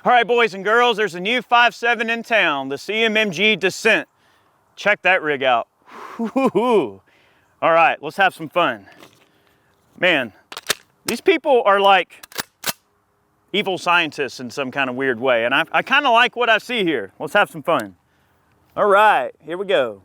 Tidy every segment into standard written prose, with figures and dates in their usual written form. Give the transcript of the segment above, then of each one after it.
All right, boys and girls, there's a new 5.7 in town, the CMMG Dissent. Check that rig out. All right, let's have some fun. Man, these people are like evil scientists in some kind of weird way, and I kind of like what I see here. Let's have some fun. All right, here we go.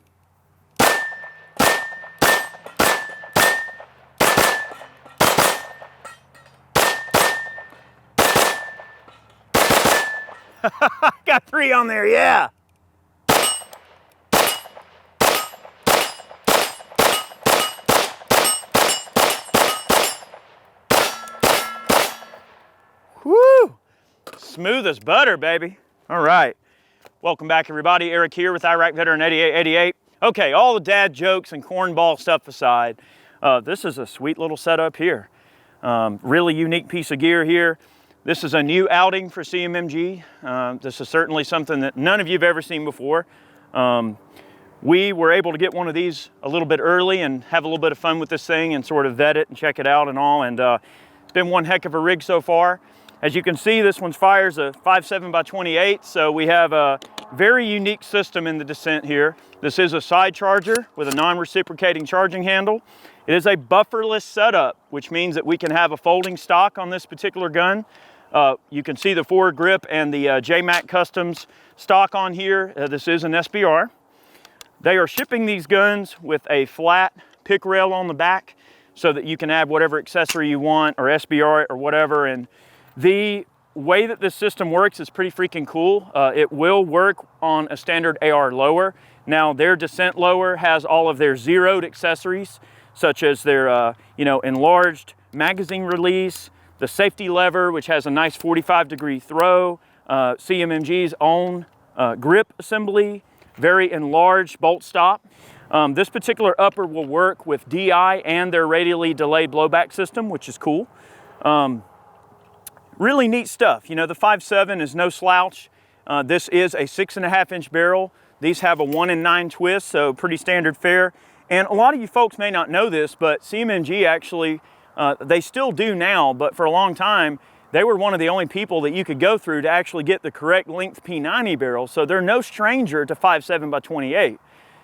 Got 3 on there, yeah. Woo! Smooth as butter, baby. All right. Welcome back, everybody. Eric here with Iraq Veteran 8888. Okay, all the dad jokes and cornball stuff aside, this is a sweet little setup here. Really unique piece of gear here. This is a new outing for CMMG. This is certainly something that none of you have ever seen before. We were able to get one of these a little bit early and have a little bit of fun with this thing and sort of vet it and check it out and all. And it's been one heck of a rig so far. As you can see, this one fires a 5.7x28, so we have a very unique system in the Dissent here. This is a side charger with a non-reciprocating charging handle. It is a bufferless setup, which means that we can have a folding stock on this particular gun. You can see the forward grip and the JMac Customs stock on here. This is an SBR. They are shipping these guns with a flat pick rail on the back so that you can add whatever accessory you want or SBR it or whatever. And the way that this system works is pretty freaking cool. It will work on a standard AR lower. Now their Dissent lower has all of their zeroed accessories, such as their enlarged magazine release, the safety lever, which has a nice 45-degree throw, CMMG's own grip assembly, very enlarged bolt stop. This particular upper will work with DI and their radially delayed blowback system, which is cool. Really neat stuff. You know, the 5.7 is no slouch. This is a 6.5-inch barrel. These have a 1 in 9 twist, so pretty standard fare. And a lot of you folks may not know this, but CMMG actually, they still do now, but for a long time, they were one of the only people that you could go through to actually get the correct length P90 barrel. So they're no stranger to 5.7x28.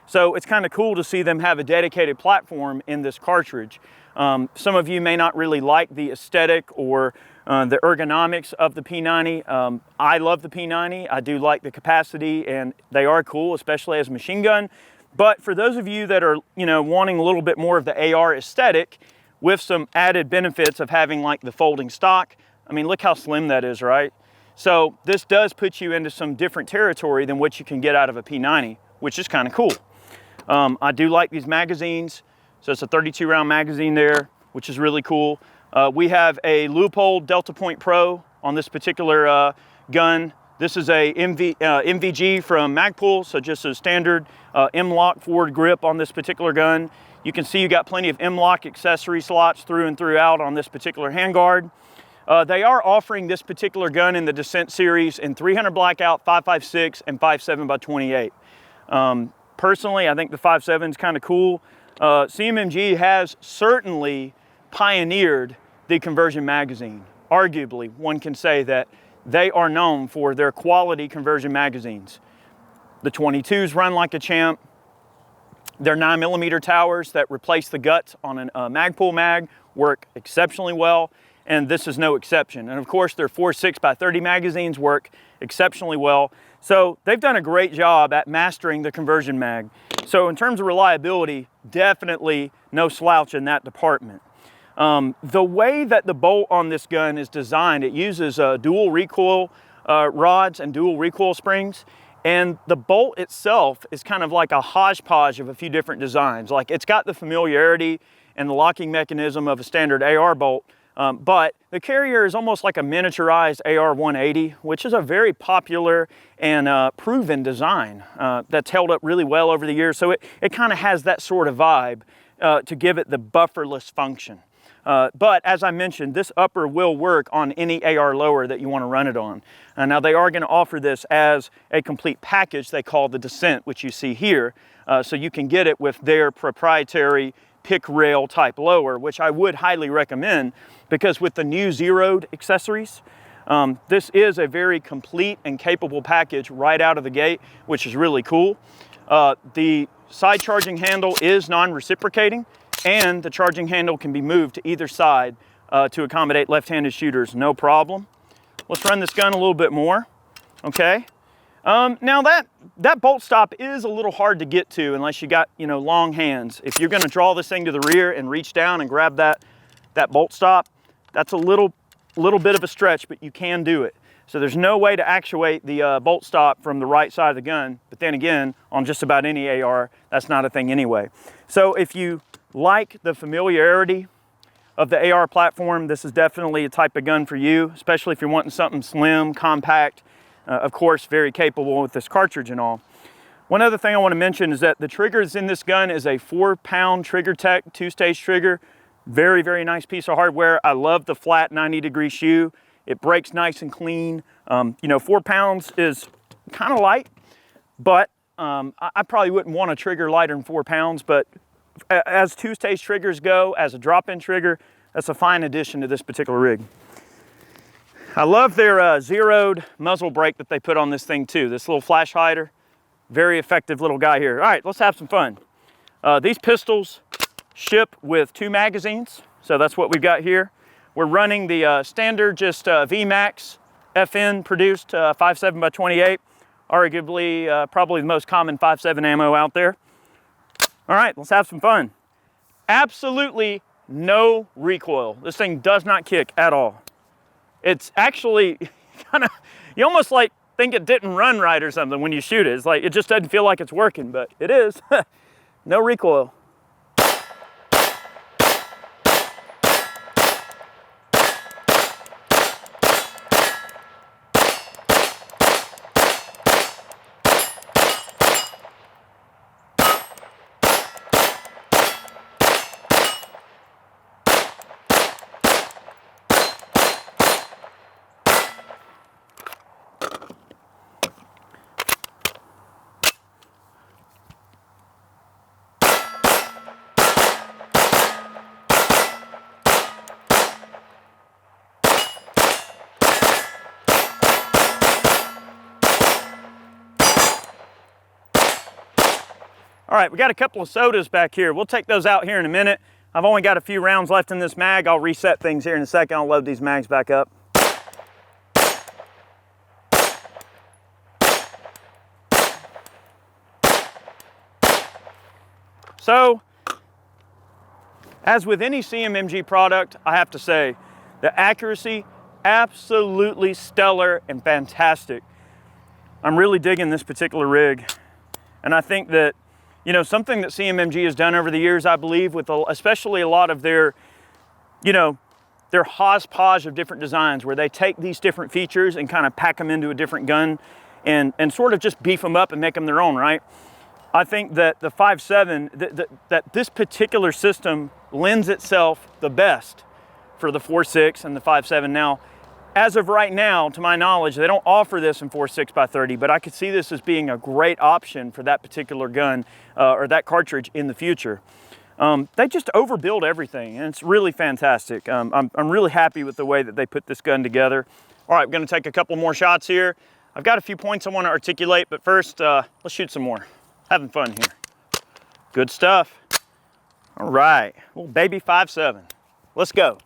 So it's kind of cool to see them have a dedicated platform in this cartridge. Some of you may not really like the aesthetic or the ergonomics of the P90. I love the P90. I do like the capacity, and they are cool, especially as a machine gun. But for those of you that are, wanting a little bit more of the AR aesthetic with some added benefits of having like the folding stock, I mean, look how slim that is, right? So this does put you into some different territory than what you can get out of a P90, which is kind of cool. I do like these magazines. So it's a 32 round magazine there, which is really cool. We have a Leupold Delta Point Pro on this particular gun. This is a MVG from Magpul, so just a standard M-LOK forward grip on this particular gun. You can see you got plenty of M-LOK accessory slots through and throughout on this particular handguard. They are offering this particular gun in the Dissent series in 300 blackout, 5.56, and 5.7x28. Personally, I think the 5.7 is kind of cool. CMMG has certainly pioneered the conversion magazine. Arguably, one can say that they are known for their quality conversion magazines. The 22s run like a champ. Their 9mm towers that replace the guts on a Magpul mag work exceptionally well, and this is no exception. And of course, their 4.6x30 magazines work exceptionally well. So they've done a great job at mastering the conversion mag. So in terms of reliability, definitely no slouch in that department. The way that the bolt on this gun is designed, it uses dual recoil rods and dual recoil springs. And the bolt itself is kind of like a hodgepodge of a few different designs. Like it's got the familiarity and the locking mechanism of a standard AR bolt, but the carrier is almost like a miniaturized AR-180, which is a very popular and proven design that's held up really well over the years. So it kind of has that sort of vibe to give it the bufferless function. But as I mentioned, this upper will work on any AR lower that you want to run it on. Now they are going to offer this as a complete package they call the Dissent, which you see here. So you can get it with their proprietary pick rail type lower, which I would highly recommend, because with the new zeroed accessories, This is a very complete and capable package right out of the gate, which is really cool. The side charging handle is non-reciprocating, and the charging handle can be moved to either side to accommodate left-handed shooters, no problem. Let's run this gun a little bit more, okay? Now that bolt stop is a little hard to get to unless you got, you know, long hands. If you're gonna draw this thing to the rear and reach down and grab that bolt stop, that's a little bit of a stretch, but you can do it. So there's no way to actuate the bolt stop from the right side of the gun, but then again, on just about any AR, that's not a thing anyway. So if you like the familiarity of the AR platform, this is definitely a type of gun for you, especially if you're wanting something slim, compact, of course, very capable with this cartridge and all. One other thing I want to mention is that the triggers in this gun is a 4-pound Trigger Tech 2-stage trigger. Very, very nice piece of hardware. I love the flat 90-degree shoe. It breaks nice and clean. You know, 4 pounds is kind of light, but I probably wouldn't want a trigger lighter than 4 pounds, but as 2-stage triggers go, as a drop-in trigger, that's a fine addition to this particular rig. I love their zeroed muzzle brake that they put on this thing too. This little flash hider, very effective little guy here. All right, let's have some fun. These pistols ship with 2 magazines, so that's what we've got here. We're running the standard just VMAX FN produced 5.7x28, arguably probably the most common 5.7 ammo out there. All right, let's have some fun. Absolutely no recoil. This thing does not kick at all. It's actually kind of, you almost like think it didn't run right or something when you shoot it. It's like, it just doesn't feel like it's working, but it is. No recoil. All right, we got a couple of sodas back here. We'll take those out here in a minute. I've only got a few rounds left in this mag. I'll reset things here in a second. I'll load these mags back up. So, as with any CMMG product, I have to say, the accuracy, absolutely stellar and fantastic. I'm really digging this particular rig. And I think that, you know, something that CMMG has done over the years, I believe, with especially a lot of their, you know, their hodgepodge of different designs, where they take these different features and kind of pack them into a different gun and sort of just beef them up and make them their own, right? I think that the 5.7, that this particular system lends itself the best for the 4.6 and the 5.7. Now, as of right now, to my knowledge, they don't offer this in 4.6x30, but I could see this as being a great option for that particular gun or that cartridge in the future. They just overbuild everything, and it's really fantastic. I'm really happy with the way that they put this gun together. All right, we're gonna take a couple more shots here. I've got a few points I wanna articulate, but first, let's shoot some more. Having fun here. Good stuff. All right, little baby 5.7. Let's go.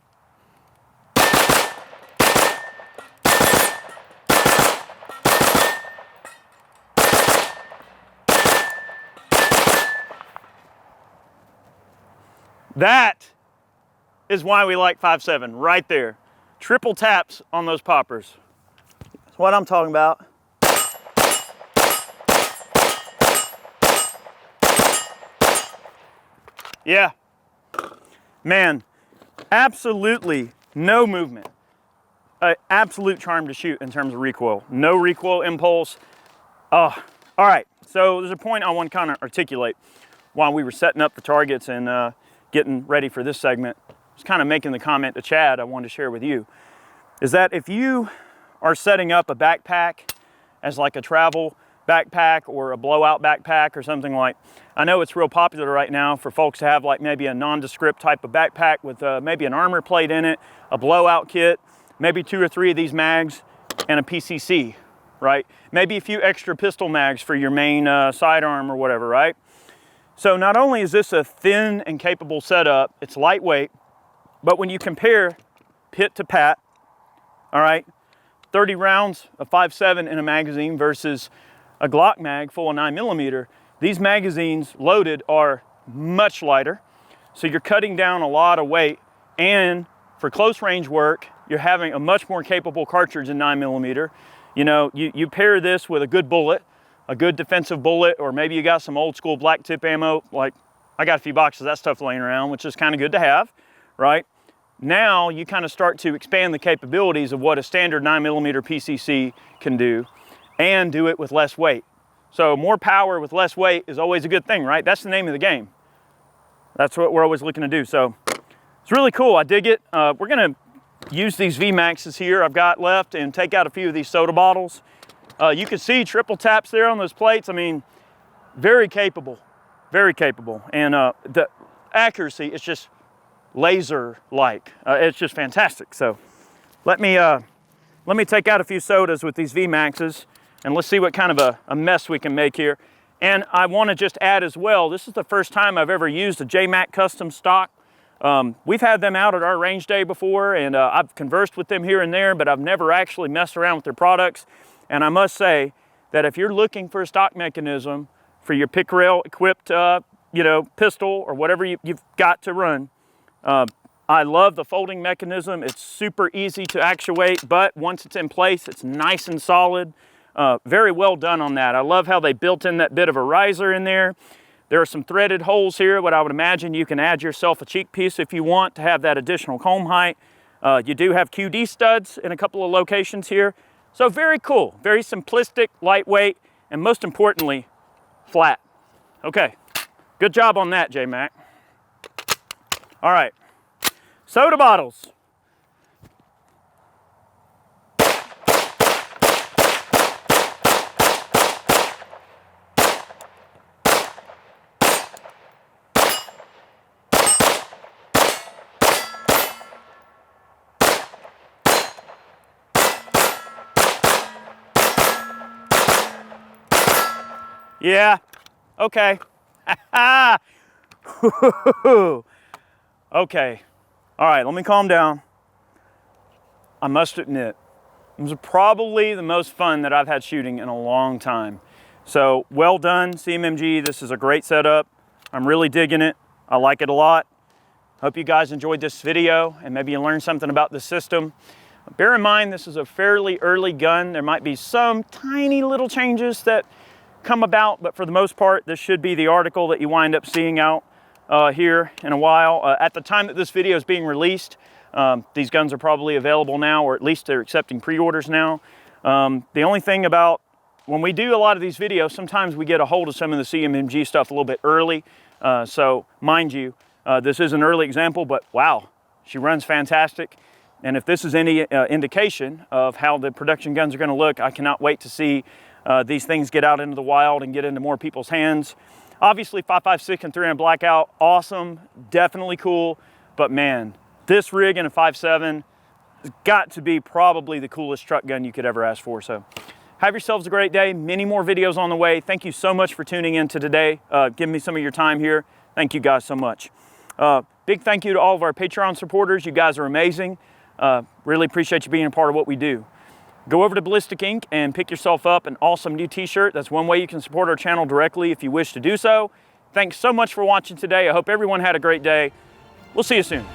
That is why we like 5.7 right there. Triple taps on those poppers. That's what I'm talking about. Yeah, man, absolutely no movement. Absolute charm to shoot in terms of recoil. No recoil impulse. All right, so there's a point I want to kind of articulate while we were setting up the targets and getting ready for this segment. I was kind of making the comment to Chad I wanted to share with you, is that if you are setting up a backpack as like a travel backpack or a blowout backpack or something like, I know it's real popular right now for folks to have like maybe a nondescript type of backpack with maybe an armor plate in it, a blowout kit. maybe 2 or 3 of these mags and a PCC, right? Maybe a few extra pistol mags for your main sidearm or whatever, right? So not only is this a thin and capable setup, it's lightweight, but when you compare pit to pat, all right, 30 rounds of 5.7 in a magazine versus a Glock mag full of 9mm, these magazines loaded are much lighter. So you're cutting down a lot of weight, and for close range work, you're having a much more capable cartridge than 9mm. You know, you pair this with a good bullet, a good defensive bullet, or maybe you got some old school black tip ammo. Like I got a few boxes of that stuff laying around, which is kind of good to have, right? Now you kind of start to expand the capabilities of what a standard 9mm PCC can do, and do it with less weight. So more power with less weight is always a good thing, right? That's the name of the game. That's what we're always looking to do. So it's really cool. I dig it. We're gonna use these VMAXs here I've got left and take out a few of these soda bottles. You can see triple taps there on those plates. I mean, very capable, very capable. And the accuracy is just laser-like. It's just fantastic. So let me take out a few sodas with these VMAXs, and let's see what kind of a mess we can make here. And I want to just add as well, this is the first time I've ever used a JMac custom stock. We've had them out at our range day before, and I've conversed with them here and there, but I've never actually messed around with their products. And I must say that if you're looking for a stock mechanism for your pick rail equipped you know, pistol or whatever you've got to run, I love the folding mechanism. It's super easy to actuate, but once it's in place, it's nice and solid. Very well done on that. I love how they built in that bit of a riser in there. There are some threaded holes here, but I would imagine you can add yourself a cheek piece if you want to have that additional comb height. You do have QD studs in a couple of locations here. So very cool, very simplistic, lightweight, and most importantly, flat. Okay, good job on that, JMac. All right, soda bottles. Yeah, okay. Okay, all right, let me calm down. I must admit, it was probably the most fun that I've had shooting in a long time. So well done, CMMG. This is a great setup. I'm really digging it. I like it a lot. Hope you guys enjoyed this video and maybe you learned something about the system. Bear in mind, this is a fairly early gun. There might be some tiny little changes that come about, but for the most part, this should be the article that you wind up seeing out here in a while. At the time that this video is being released, these guns are probably available now, or at least they're accepting pre-orders now. The only thing about when we do a lot of these videos, sometimes we get a hold of some of the CMMG stuff a little bit early. So mind you, this is an early example, but wow, she runs fantastic. And if this is any indication of how the production guns are going to look, I cannot wait to see these things get out into the wild and get into more people's hands. Obviously 5.56 and 300 blackout, awesome, definitely cool, but man, this rig in a 5.7 has got to be probably the coolest truck gun you could ever ask for. So have yourselves a great day. Many more videos on the way. Thank you so much for tuning in to today, giving me some of your time here. Thank you guys so much. Big thank you to all of our Patreon supporters. You guys are amazing. Really appreciate you being a part of what we do. Go over to Ballistic Ink and pick yourself up an awesome new t-shirt. That's one way you can support our channel directly if you wish to do so. Thanks so much for watching today. I hope everyone had a great day. We'll see you soon.